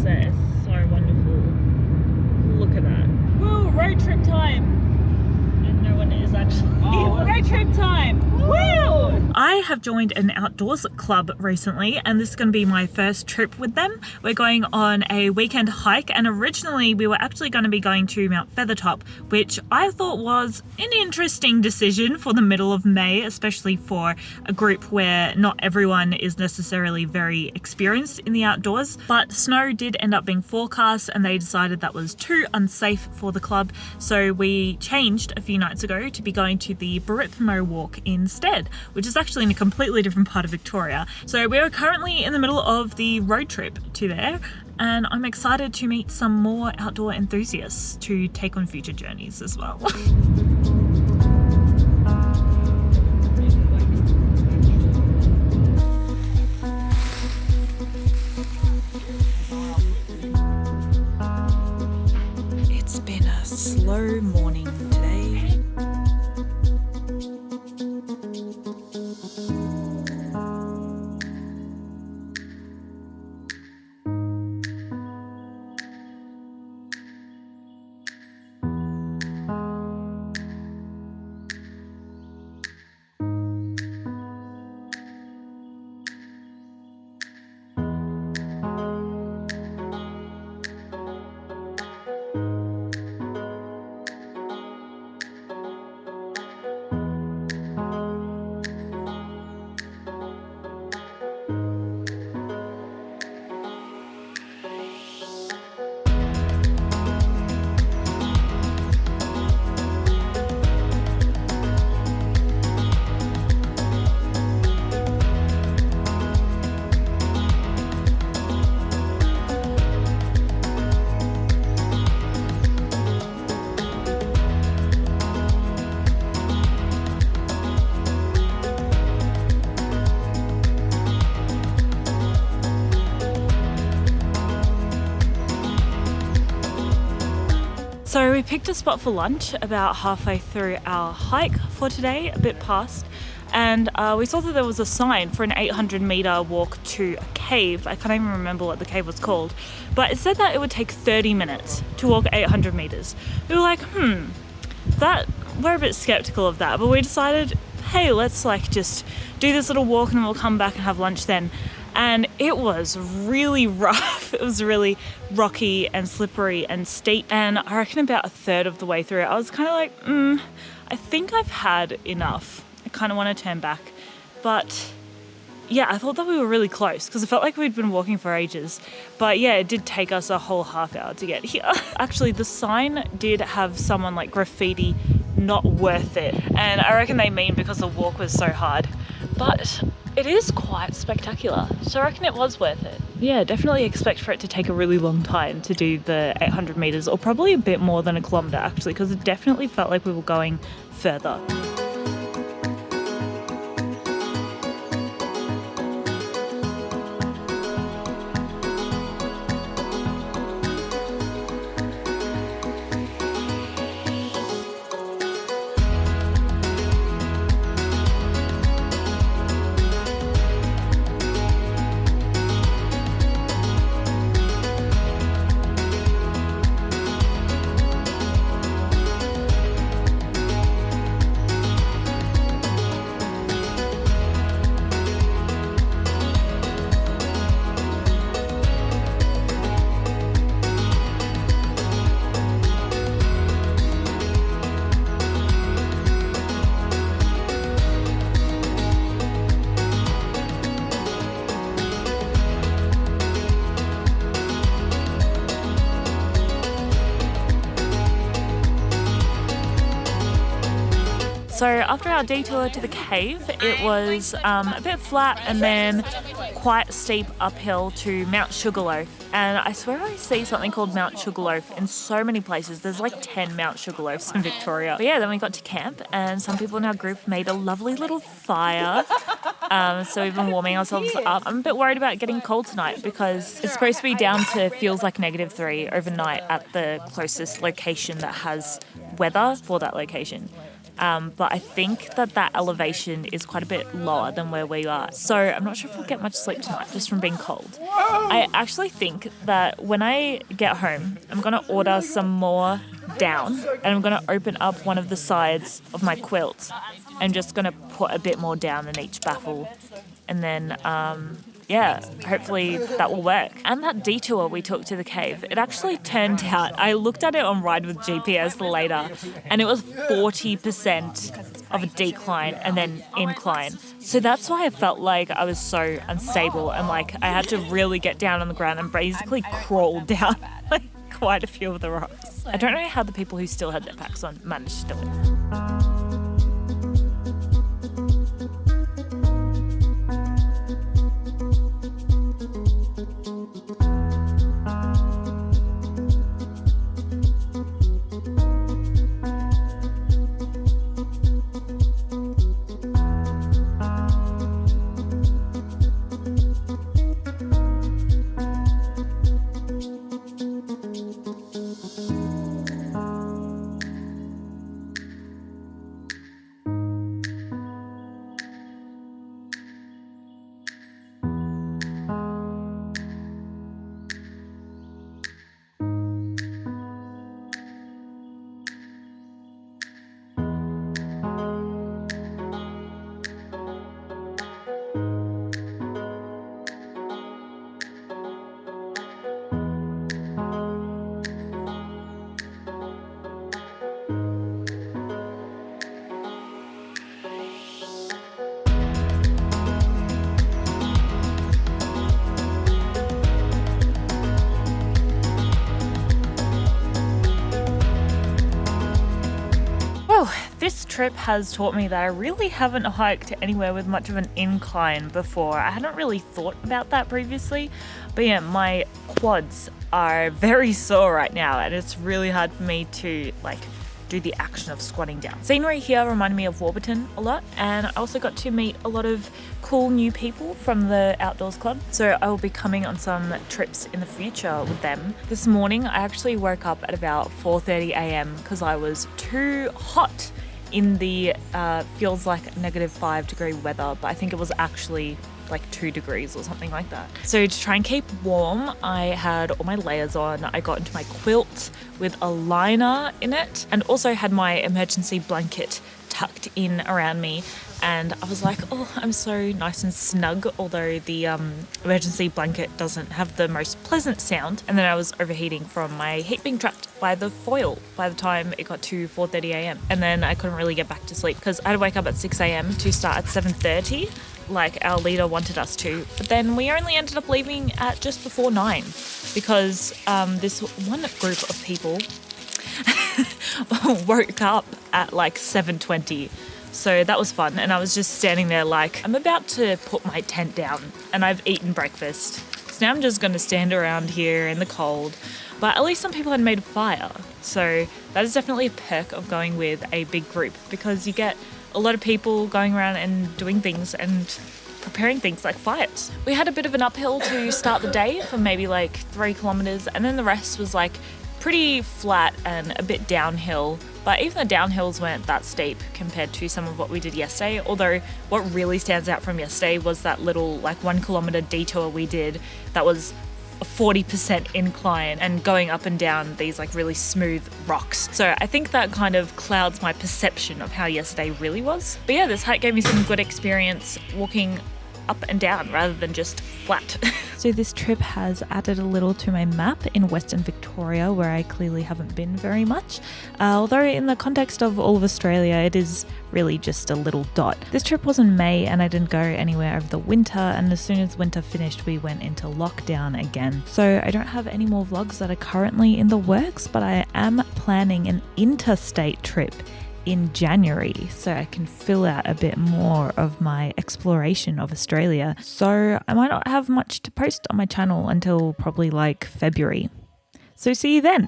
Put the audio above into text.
there is so wonderful. Look at that. Woo, road trip time. And no one is actually. Road trip time. Woo! I have joined an outdoors club recently, and this is going to be my first trip with them. We're going on a weekend hike, and originally we were actually going to be going to Mount Feathertop, which I thought was an interesting decision for the middle of May, especially for a group where not everyone is necessarily very experienced in the outdoors. But snow did end up being forecast, and they decided that was too unsafe for the club, so we changed a few nights ago to be going to the Beeripmo walk instead, which is actually in a completely different part of Victoria. So we're currently in the middle of the road trip to there, and I'm excited to meet some more outdoor enthusiasts to take on future journeys as well. It's been a slow morning today. So we picked a spot for lunch about halfway through our hike for today, a bit past, and we saw that there was a sign for an 800-meter walk to a cave. I can't even remember what the cave was called, but it said that it would take 30 minutes to walk 800 meters. We were like, we're a bit skeptical of that, but we decided, hey, let's just do this little walk and then we'll come back and have lunch then. And it was really rough. It was really rocky and slippery and steep. And I reckon about a third of the way through, I was kind of like, I think I've had enough. I kind of want to turn back. But yeah, I thought that we were really close because it felt like we'd been walking for ages. But yeah, it did take us a whole half hour to get here. Actually, the sign did have someone graffiti, not worth it. And I reckon they mean because the walk was so hard. But it is quite spectacular, so I reckon it was worth it. Yeah, definitely expect for it to take a really long time to do the 800 meters, or probably a bit more than a kilometer actually, because it definitely felt like we were going further. So after our detour to the cave, it was a bit flat and then quite steep uphill to Mount Sugarloaf. And I swear I see something called Mount Sugarloaf in so many places. There's 10 Mount Sugarloafs in Victoria. But yeah, then we got to camp and some people in our group made a lovely little fire. So we've been warming ourselves up. I'm a bit worried about getting cold tonight because it's supposed to be down to feels like -3 overnight at the closest location that has weather for that location. but I think that elevation is quite a bit lower than where we are. So I'm not sure if we'll get much sleep tonight just from being cold. I actually think that when I get home, I'm going to order some more down, and I'm going to open up one of the sides of my quilt. I'm just going to put a bit more down in each baffle, and then hopefully that will work. And that detour we took to the cave, it actually turned out, I looked at it on Ride with GPS later, and it was 40% of a decline and then incline. So that's why I felt like I was so unstable, and like I had to really get down on the ground and basically crawl down like quite a few of the rocks. I don't know how the people who still had their packs on managed to do it. This trip has taught me that I really haven't hiked anywhere with much of an incline before. I hadn't really thought about that previously, but yeah, my quads are very sore right now, and it's really hard for me to do the action of squatting down. Scenery here reminded me of Warburton a lot, and I also got to meet a lot of cool new people from the Outdoors Club, so I will be coming on some trips in the future with them. This morning I actually woke up at about 4:30 a.m. because I was too hot in the feels like -5 degree weather, but I think it was actually like 2 degrees or something like that. So to try and keep warm, I had all my layers on. I got into my quilt with a liner in it, and also had my emergency blanket tucked in around me, and I was like, oh, I'm so nice and snug, although the emergency blanket doesn't have the most pleasant sound. And then I was overheating from my heat being trapped by the foil by the time it got to 4:30 a.m. And then I couldn't really get back to sleep because I had to wake up at 6 a.m. to start at 7:30 like our leader wanted us to, but then we only ended up leaving at just before 9 because this one group of people woke up at like 7:20. So that was fun, and I was just standing there like, I'm about to put my tent down and I've eaten breakfast, so now I'm just going to stand around here in the cold. But at least some people had made a fire, so that is definitely a perk of going with a big group, because you get a lot of people going around and doing things and preparing things like fires. We had a bit of an uphill to start the day for maybe like 3 kilometers, and then the rest was like pretty flat and a bit downhill, but even the downhills weren't that steep compared to some of what we did yesterday. Although what really stands out from yesterday was that little like 1 kilometer detour we did that was a 40% incline and going up and down these like really smooth rocks. So I think that kind of clouds my perception of how yesterday really was. But yeah, this hike gave me some good experience walking up and down rather than just flat. So this trip has added a little to my map in Western Victoria, where I clearly haven't been very much. Although in the context of all of Australia, it is really just a little dot. This trip was in May and I didn't go anywhere over the winter, and as soon as winter finished, we went into lockdown again. So I don't have any more vlogs that are currently in the works, but I am planning an interstate trip in January, so I can fill out a bit more of my exploration of Australia. So I might not have much to post on my channel until probably like February. So see you then.